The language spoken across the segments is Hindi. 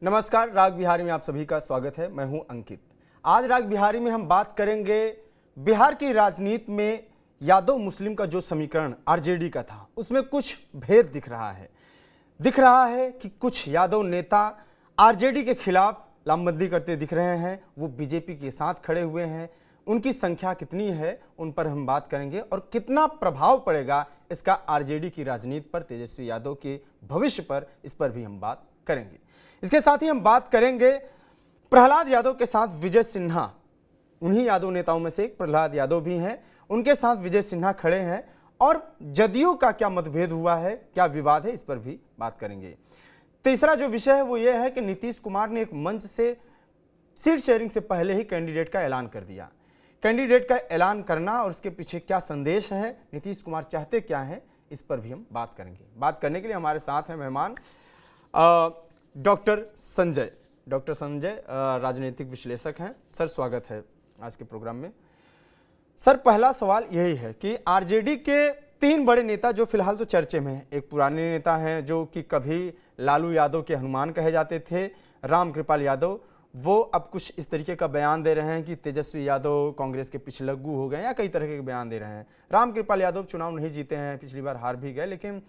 नमस्कार, राग बिहारी में आप सभी का स्वागत है। मैं हूं अंकित। आज राग बिहारी में हम बात करेंगे बिहार की राजनीति में यादव मुस्लिम का जो समीकरण आरजेडी का था, उसमें कुछ भेद दिख रहा है कि कुछ यादव नेता आरजेडी के खिलाफ लामबंदी करते दिख रहे हैं, वो बीजेपी के साथ खड़े हुए हैं। उनकी संख्या कितनी है, उन पर हम बात करेंगे और कितना प्रभाव पड़ेगा इसका आरजेडी की राजनीति पर, तेजस्वी यादव के भविष्य पर, इस पर भी हम बात करेंगे। इसके साथ ही हम बात करेंगे प्रहलाद यादव के साथ विजय सिन्हा, उन्हीं यादव नेताओं में से एक प्रहलाद यादव भी हैं, उनके साथ विजय सिन्हा खड़े हैं और जदयू का क्या मतभेद हुआ है, क्या विवाद है, इस पर भी बात करेंगे। तीसरा जो विषय है वो ये है कि नीतीश कुमार ने एक मंच से सीट शेयरिंग से पहले ही कैंडिडेट का ऐलान कर दिया। कैंडिडेट का ऐलान करना और उसके पीछे क्या संदेश है, नीतीश कुमार चाहते क्या हैं, इस पर भी हम बात करेंगे। बात करने के लिए हमारे साथ हैं मेहमान डॉक्टर संजय राजनीतिक विश्लेषक हैं। सर, स्वागत है आज के प्रोग्राम में। सर, पहला सवाल यही है कि आरजेडी के तीन बड़े नेता जो फिलहाल तो चर्चे में हैं, एक पुराने नेता हैं जो कि कभी लालू यादव के हनुमान कहे जाते थे, रामकृपाल यादव, वो अब कुछ इस तरीके का बयान दे रहे हैं कि तेजस्वी यादव कांग्रेस के पिछलग्गू हो गए, या कई तरह के बयान दे रहे हैं। रामकृपाल यादव चुनाव नहीं जीते हैं, पिछली बार हार भी गए, लेकिन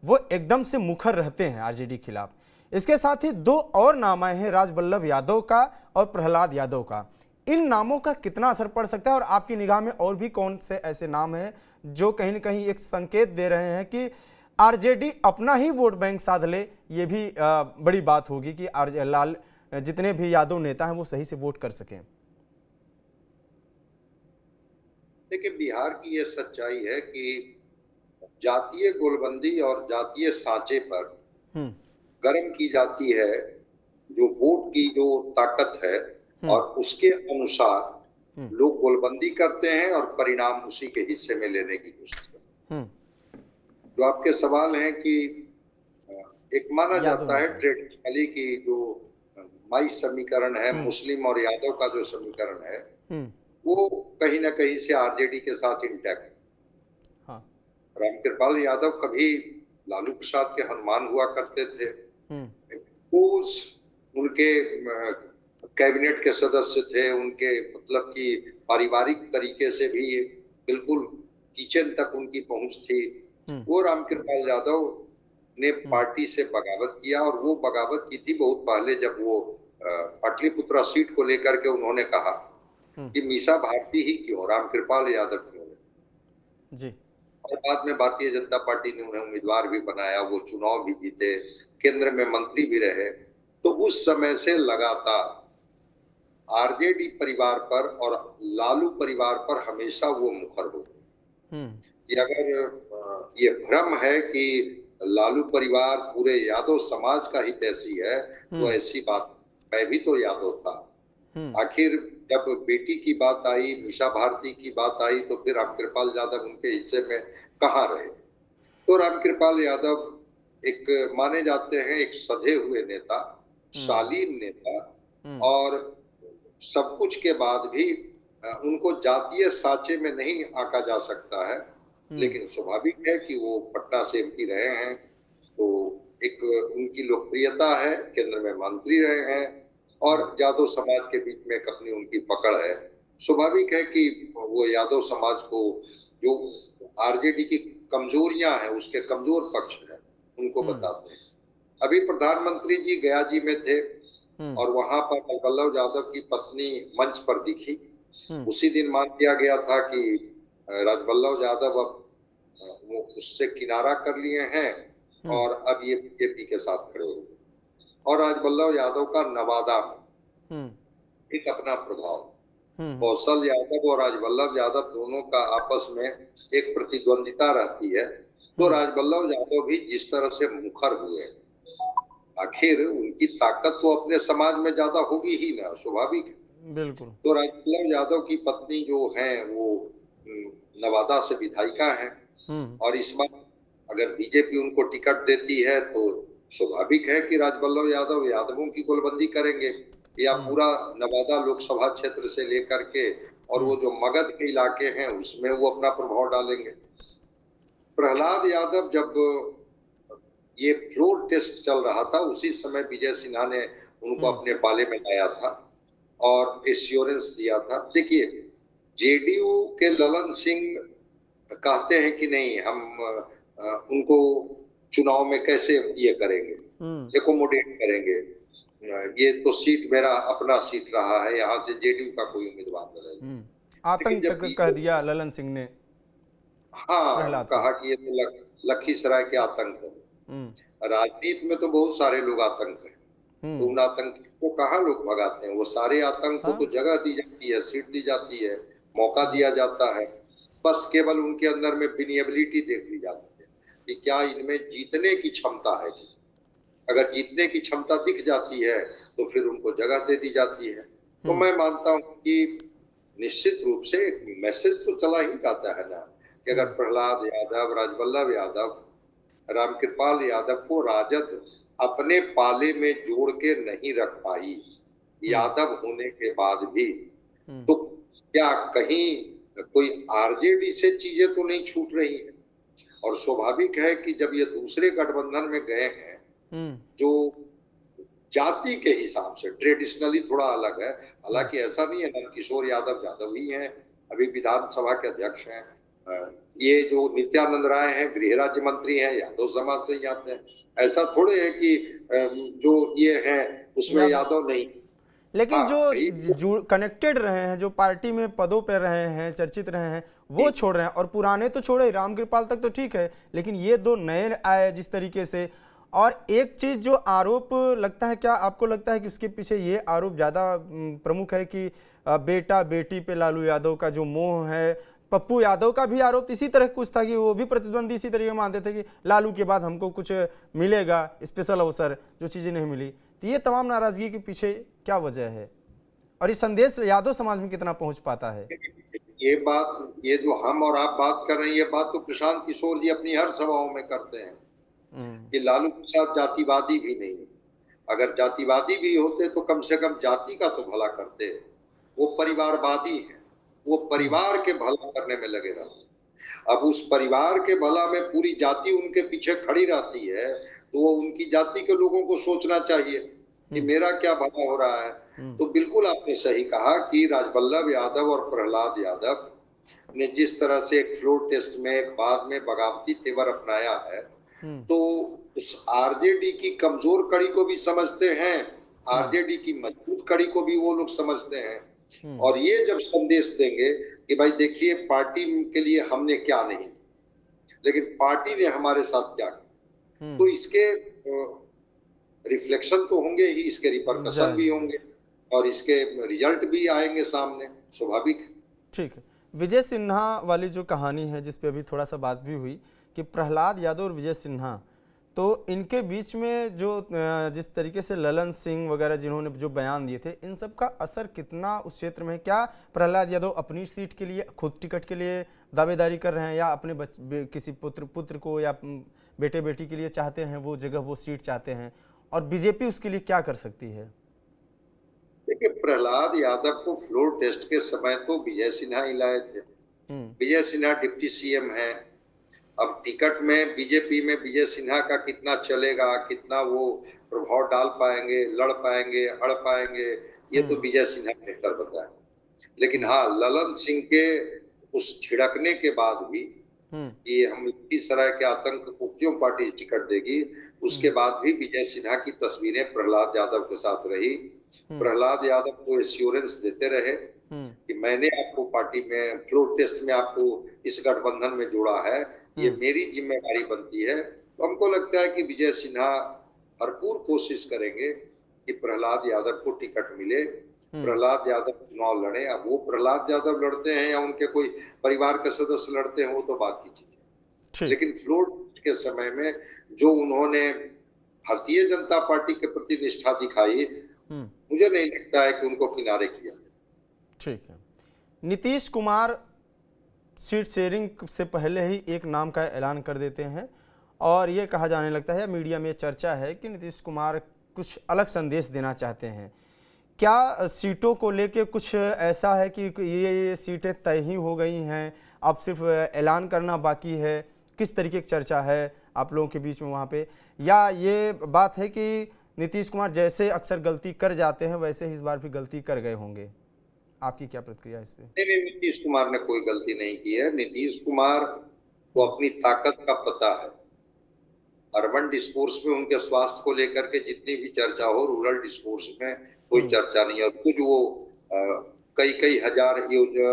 वो एकदम से मुखर रहते हैं आरजेडी के खिलाफ। इसके साथ ही दो और नाम आए हैं, राजबल्लभ यादव का और प्रहलाद यादव का। इन नामों का कितना असर पड़ सकता है और आपकी निगाह में और भी कौन से ऐसे नाम हैं जो कहीं न कहीं एक संकेत दे रहे हैं कि आरजेडी अपना ही वोट बैंक साध ले? ये भी बड़ी बात होगी कि जितने भी यादव नेता हैं वो सही से वोट कर सकें। देखिए, बिहार की ये सच्चाई है कि जातीय गोलबंदी और जातीय सांचे पर गर्म की जाती है जो वोट की जो ताकत है, और उसके अनुसार लोग गोलबंदी करते हैं और परिणाम उसी के हिस्से में लेने की कोशिश करते हैं। जो आपके सवाल हैं कि एक माना जाता है ट्रेडिशनली कि जो माई समीकरण है, मुस्लिम और यादव का जो समीकरण है, वो कहीं ना कहीं से आरजेडी के साथ इंटैक्ट है। रामकृपाल यादव कभी लालू प्रसाद के हनुमान हुआ करते थे, उनके कैबिनेट के सदस्य थे, उनके मतलब कि पारिवारिक तरीके से भी बिल्कुल किचन तक उनकी पहुंच थी। वो रामकृपाल यादव ने पार्टी से बगावत किया, और वो बगावत की थी बहुत पहले, जब वो पाटलिपुत्रा सीट को लेकर के उन्होंने कहा कि मीसा भारती ही क्यों, रामकृपाल यादव क्यों जी। और बाद में भारतीय जनता पार्टी ने उन्हें उम्मीदवार भी बनाया, वो चुनाव भी जीते, केंद्र में मंत्री भी रहे। तो उस समय से लगातार आरजेडी परिवार पर और लालू परिवार पर हमेशा वो मुखर हो गए कि अगर ये भ्रम है कि लालू परिवार पूरे यादव समाज का हितैषी है, तो ऐसी बात, मैं भी तो यादव था। आखिर जब बेटी की बात आई, मीसा भारती की बात आई, तो फिर रामकृपाल यादव उनके हिस्से में कहाँ रहे? तो रामकृपाल यादव एक माने जाते हैं एक सधे हुए नेता, शालीन नेता, और सब कुछ के बाद भी उनको जातीय सांचे में नहीं आंका जा सकता है। लेकिन स्वाभाविक है कि वो पटना से एमपी रहे हैं, तो एक उनकी लोकप्रियता है, केंद्र में मंत्री रहे हैं, और यादव समाज के बीच में एक अपनी उनकी पकड़ है। स्वाभाविक है कि वो यादव समाज को जो आरजेडी की कमजोरियां हैं, उसके कमजोर पक्ष हैं, उनको बताते हैं। अभी प्रधानमंत्री जी गया जी में थे, और वहां पर राजबल्लभ यादव की पत्नी मंच पर दिखी। उसी दिन मान लिया गया था कि राजबल्लभ यादव अब उससे किनारा कर लिए हैं और अब ये बीजेपी के साथ खड़े हो गए। और राजबल्लभ यादव का नवादा में एक अपना प्रभाव, कौशल यादव और राजबल्लभ यादव दोनों का आपस में एक प्रतिद्वंदिता रहती है। तो राजबल्लभ यादव भी जिस तरह से मुखर हुए, आखिर उनकी ताकत तो अपने समाज में ज्यादा होगी ही ना, स्वाभाविक है। बिल्कुल। तो राजबल्लभ यादव की पत्नी जो है वो नवादा से विधायिका हैं, और इस बार अगर बीजेपी उनको टिकट देती है तो स्वाभाविक है कि राजबल्लभ यादव यादवों की गोलबंदी करेंगे, या पूरा नवादा लोकसभा क्षेत्र से लेकर के और वो जो मगध के इलाके हैं उसमें वो अपना प्रभाव डालेंगे। प्रहलाद यादव जब ये फ्लोर टेस्ट चल रहा था, उसी समय विजय सिन्हा ने उनको अपने पाले में लाया था और एश्योरेंस दिया था। देखिए, जेडीयू के ललन सिंह कहते हैं कि नहीं, हम उनको चुनाव में कैसे ये करेंगे, एकोमोडेट करेंगे, ये तो सीट मेरा अपना सीट रहा है, यहाँ से जेडीयू का कोई उम्मीदवार नहीं। लेकिन आतंक जब तक कह दिया ललन सिंह ने हाँ, प्रहलाद को। कहा कि ये तो लखीसराय के आतंक है। राजनीति में तो बहुत सारे लोग आतंक हैं, तो उन आतंकी को कहाँ लोग भगाते हैं? वो सारे आतंक को तो जगह दी जाती है, सीट दी जाती है, मौका दिया जाता है। बस केवल उनके अंदर में विनिएबिलिटी देख ली जाती है कि क्या इनमें जीतने की क्षमता है। अगर जीतने की क्षमता दिख जाती है तो फिर उनको जगह दे दी जाती है। तो मैं मानता हूँ कि निश्चित रूप से एक मैसेज तो चला ही जाता है ना, कि अगर प्रहलाद यादव, राजवल्लभ यादव, रामकृपाल यादव को राजद अपने पाले में जोड़ के नहीं रख पाई यादव होने के बाद भी, तो क्या कहीं कोई आरजेडी से चीजें तो नहीं छूट रही है? और स्वाभाविक है कि जब ये दूसरे गठबंधन में गए हैं, जो जाति के हिसाब से ट्रेडिशनली थोड़ा अलग है, हालांकि ऐसा नहीं है, नंदकिशोर यादव यादव ही हैं, अभी विधानसभा के अध्यक्ष हैं। ये जो नित्यानंद राय हैं, गृह राज्य मंत्री हैं, यादव समाज से ही आते हैं। ऐसा थोड़े है कि जो ये हैं उसमें यादव नहीं। लेकिन जो कनेक्टेड रहे हैं, जो पार्टी में पदों पर रहे हैं, चर्चित रहे हैं, वो छोड़ रहे हैं। और पुराने तो छोड़े, रामकृपाल तक तो ठीक है, लेकिन ये दो नए आए जिस तरीके से। और एक चीज जो आरोप लगता है, क्या आपको लगता है कि उसके पीछे ये आरोप ज्यादा प्रमुख है कि बेटा बेटी पे लालू यादव का जो मोह है? पप्पू यादव का भी आरोप इसी तरह कुछ था कि वो भी प्रतिद्वंदी इसी तरीके मानते थे कि लालू के बाद हमको कुछ मिलेगा, स्पेशल अवसर, जो चीजें नहीं मिली। तो ये तमाम नाराजगी के पीछे क्या वजह है, और ये संदेश यादव समाज में कितना पहुंच पाता है? ये बात, ये जो हम और आप बात कर रहे हैं, ये बात तो प्रशांत किशोर जी अपनी हर सभाओं में करते हैं कि लालू प्रसाद जातिवादी भी नहीं। अगर जातिवादी भी होते तो कम से कम जाति का तो भला करते। वो परिवारवादी है, वो परिवार के भला करने में लगे रहते। अब उस परिवार के भला में पूरी जाति उनके पीछे खड़ी रहती है, तो वो उनकी जाति के लोगों को सोचना चाहिए कि मेरा क्या भला हो रहा है। तो बिल्कुल आपने सही कहा कि राजवल्लभ यादव और प्रहलाद यादव ने जिस तरह से एक फ्लोर टेस्ट में बाद में बगावती तेवर अपनाया है, तो उस आरजेडी की कमजोर कड़ी को भी समझते हैं, आरजेडी की मजबूत कड़ी को भी वो लोग समझते हैं। और ये जब संदेश देंगे कि भाई देखिए, पार्टी के लिए हमने क्या नहीं, लेकिन पार्टी ने हमारे साथ क्या किया, तो इसके रिफ्लेक्शन तो होंगे ही, इसके रिपरकशन भी होंगे और इसके रिजल्ट भी आएंगे सामने, स्वाभाविक। ठीक है। विजय सिन्हा वाली जो कहानी है, जिस पे अभी थोड़ा सा बात भी हुई कि प्रहलाद यादव और विजय सिन्हा, तो इनके बीच में जो जिस तरीके से ललन सिंह वगैरह जिन्होंने जो बयान दिए थे, इन सब का असर कितना उस क्षेत्र में है? क्या प्रहलाद यादव अपनी सीट के लिए, खुद टिकट के लिए दावेदारी कर रहे हैं, या अपने किसी पुत्र को या बेटे बेटी के लिए चाहते हैं वो जगह, वो सीट चाहते हैं, और बीजेपी उसके लिए क्या कर सकती है? देखिए, प्रहलाद यादव को फ्लोर टेस्ट के समय तो विजय सिन्हा ही लाए थे। विजय सिन्हा डिप्टी सीएम है। अब टिकट में बीजेपी में विजय सिन्हा का कितना चलेगा, कितना वो प्रभाव डाल पाएंगे, लड़ पाएंगे, अड़ पाएंगे, ये तो विजय सिन्हा बेहतर बताए। लेकिन हाँ, ललन सिंह के उस छिड़कने के बाद भी कि हम लखीसराय के आतंक को क्यों पार्टी टिकट देगी, उसके बाद भी विजय सिन्हा की तस्वीरें प्रहलाद यादव के साथ रही। प्रहलाद यादव को एश्योरेंस देते रहे कि मैंने आपको पार्टी में फ्लोर टेस्ट में आपको इस गठबंधन में जोड़ा है, ये मेरी जिम्मेदारी बनती है। तो हमको लगता है कि विजय सिन्हा भरपूर कोशिश करेंगे कि प्रहलाद यादव को टिकट मिले, प्रहलाद यादव चुनाव लड़े। अब वो प्रहलाद यादव लड़ते हैं या उनके कोई परिवार के सदस्य लड़ते हैं, वो तो बात की चीज है। लेकिन फ्लोर के समय में जो उन्होंने भारतीय जनता पार्टी के प्रति निष्ठा दिखाई, मुझे नहीं लगता है कि उनको किनारे किया जाए। ठीक है। नीतीश कुमार सीट शेयरिंग से पहले ही एक नाम का ऐलान कर देते हैं, और ये कहा जाने लगता है, मीडिया में चर्चा है कि नीतीश कुमार कुछ अलग संदेश देना चाहते हैं। क्या सीटों को लेके कुछ ऐसा है कि ये सीटें तय ही हो गई हैं, अब सिर्फ ऐलान करना बाकी है? किस तरीके की चर्चा है आप लोगों के बीच में वहाँ पे? या ये बात है कि नीतीश कुमार जैसे अक्सर गलती कर जाते हैं वैसे ही इस बार भी गलती कर गए होंगे। आपकी क्या प्रतिक्रिया इस पे? नहीं, नीतीश कुमार ने कोई गलती नहीं की है। नीतीश कुमार को अपनी ताकत का पता है। अर्बन डिस्कोर्स में उनके स्वास्थ्य को लेकर के जितनी भी चर्चा हो, रूरल डिस्कोर्स में कोई चर्चा नहीं है। और कुछ वो कई कई हजार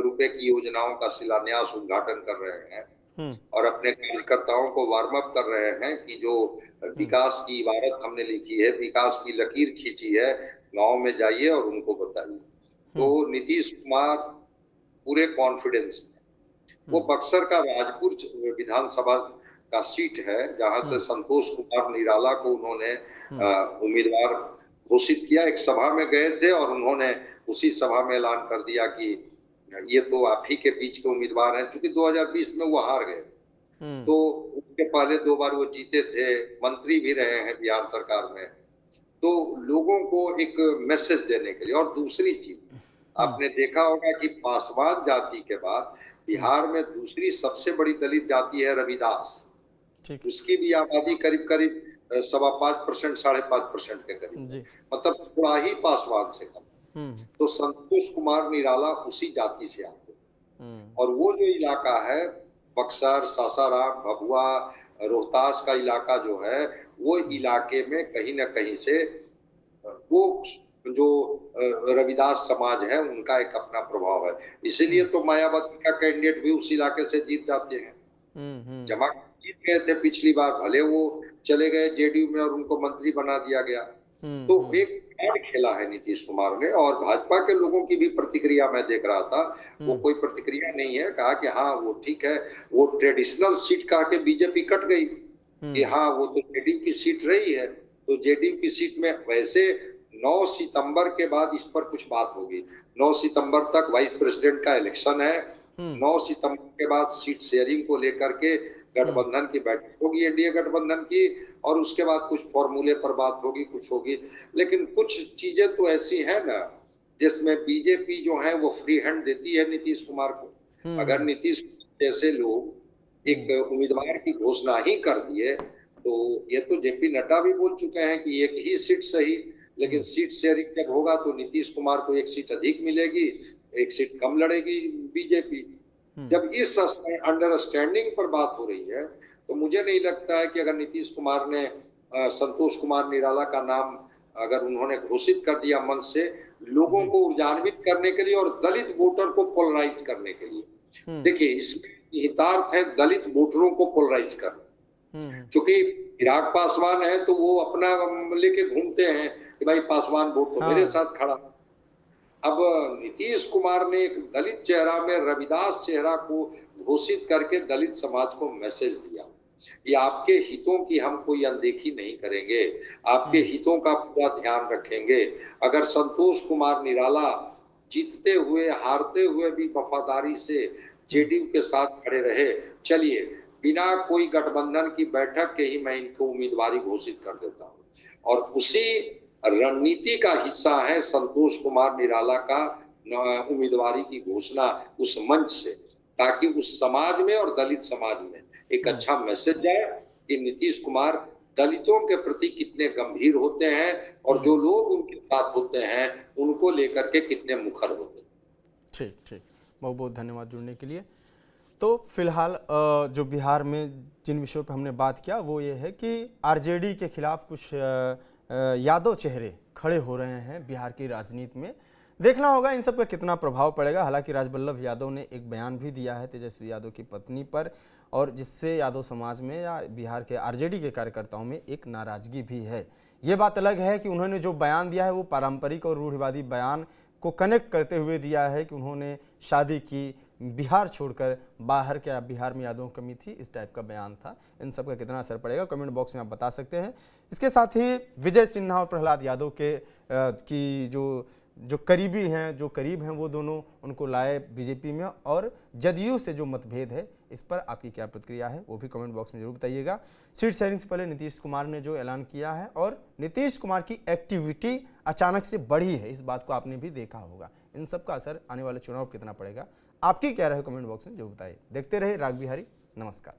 रुपए की योजनाओं का शिलान्यास उद्घाटन कर रहे हैं और अपने कार्यकर्ताओं को वार्म अप कर रहे हैं कि जो विकास की इबारत हमने लिखी है, विकास की लकीर खींची है, गांव में जाइए और उनको बताइए। तो नीतीश कुमार पूरे कॉन्फिडेंस में, वो बक्सर का राजपुर विधानसभा का सीट है जहां से संतोष कुमार निराला को उन्होंने उम्मीदवार घोषित किया। एक सभा में गए थे और उन्होंने उसी सभा में ऐलान कर दिया कि ये तो आप ही के बीच के उम्मीदवार हैं, क्योंकि 2020 में वो हार गए। तो उसके पहले 2 बार वो जीते थे, मंत्री भी रहे हैं बिहार सरकार में। तो लोगों को एक मैसेज देने के लिए। और दूसरी चीज आपने देखा होगा कि पासवान जाति के बाद बिहार में दूसरी सबसे बड़ी दलित जाति है रविदास। उसकी भी आबादी करीब करीब 5.25%, 5.5% के करीब, मतलब थोड़ा ही पासवान से कम। तो संतोष कुमार निराला उसी जाति से आते हैं। और वो जो इलाका है बक्सर, सासाराम, भभुआ, रोहतास का इलाका जो है, वो इलाके में कहीं ना कहीं से वो जो रविदास समाज है उनका एक अपना प्रभाव है। इसीलिए तो मायावती का कैंडिडेट भी उस इलाके से जीत जाते हैं। जमा जीत गए थे पिछली बार, भले वो चले गए जेडीयू में और उनको मंत्री बना दिया गया। तो एक कार्ड खेला है नीतीश कुमार ने। और भाजपा के लोगों की भी प्रतिक्रिया मैं देख रहा था, वो कोई प्रतिक्रिया नहीं है। कहा कि हाँ वो ठीक है, वो ट्रेडिशनल सीट कहा के बीजेपी कट गई कि हाँ वो तो जेडीयू की सीट रही है। तो जेडीयू की सीट में वैसे 9 सितंबर के बाद इस पर कुछ बात होगी। 9 सितंबर तक वाइस प्रेसिडेंट का इलेक्शन है। 9 सितंबर के बाद सीट शेयरिंग को लेकर के गठबंधन की बैठक होगी, एनडीए गठबंधन की, और उसके बाद कुछ फॉर्मूले पर बात होगी, कुछ होगी। लेकिन कुछ चीजें तो ऐसी है ना जिसमें बीजेपी जो है वो फ्री हैंड देती है नीतीश कुमार को। अगर नीतीश जैसे लोग एक उम्मीदवार की घोषणा ही कर दिए तो ये तो जेपी नड्डा भी बोल चुके हैं कि एक ही सीट सही, लेकिन सीट शेयरिंग जब होगा तो नीतीश कुमार को एक सीट अधिक मिलेगी, एक सीट कम लड़ेगी बीजेपी। जब इस अंडरस्टैंडिंग पर बात हो रही है तो मुझे नहीं लगता है कि अगर नीतीश कुमार ने संतोष कुमार निराला का नाम अगर उन्होंने घोषित कर दिया मंच से, लोगों को ऊर्जान्वित करने के लिए और दलित वोटर को पोलराइज करने के लिए। देखिए इसमें हितार्थ है दलित वोटरों को पोलराइज करना। क्योंकि चिराग पासवान है तो वो अपना लेके घूमते हैं कि भाई पासवान वोट तो मेरे साथ खड़ा। अब नीतीश कुमार ने एक दलित चेहरा में रविदास चेहरा को घोषित करके दलित समाज को मैसेज दिया कि आपके हितों की हम कोई अनदेखी नहीं करेंगे, आपके हितों का पूरा ध्यान रखेंगे। अगर संतोष कुमार निराला जीतते हुए हारते हुए भी वफादारी से जेडीयू के साथ खड़े रहे, चलिए बिना कोई गठबंधन की बैठक के ही मैं इनको उम्मीदवारी घोषित कर देता हूँ। और उसी रणनीति का हिस्सा है संतोष कुमार निराला का उम्मीदवारी की घोषणा उस मंच से, ताकि उस समाज में और दलित समाज में एक अच्छा मैसेज जाए कि नीतीश कुमार दलितों के प्रति कितने गंभीर होते हैं और जो लोग उनके साथ होते हैं उनको लेकर के कितने मुखर होते हैं। ठीक ठीक, बहुत बहुत धन्यवाद जुड़ने के लिए। तो फिलहाल जो बिहार में जिन विषयों पर हमने बात किया वो ये है कि आरजेडी के खिलाफ कुछ यादव चेहरे खड़े हो रहे हैं बिहार की राजनीति में। देखना होगा इन सब का कितना प्रभाव पड़ेगा। हालांकि राजबल्लभ यादव ने एक बयान भी दिया है तेजस्वी यादव की पत्नी पर, और जिससे यादव समाज में या बिहार के आरजेडी के कार्यकर्ताओं में एक नाराजगी भी है। ये बात अलग है कि उन्होंने जो बयान दिया है वो पारंपरिक और रूढ़िवादी बयान को कनेक्ट करते हुए दिया है कि उन्होंने शादी की बिहार छोड़कर बाहर, क्या बिहार में यादवों की कमी थी, इस टाइप का बयान था। इन सब का कितना असर पड़ेगा कमेंट बॉक्स में आप बता सकते हैं। इसके साथ ही विजय सिन्हा और प्रहलाद यादव के की जो करीबी हैं, जो करीब हैं, वो दोनों उनको लाए बीजेपी में, और जदयू से जो मतभेद है इस पर आपकी क्या प्रतिक्रिया है वो भी कमेंट बॉक्स में जरूर बताइएगा। सीट शेयरिंग से पहले नीतीश कुमार ने जो ऐलान किया है और नीतीश कुमार की एक्टिविटी अचानक से बढ़ी है, इस बात को आपने भी देखा होगा। इन सब का असर आने वाले चुनाव कितना पड़ेगा, आपकी क्या रहे कमेंट बॉक्स में जरूर बताइए। देखते रहे राग बिहारी, नमस्कार।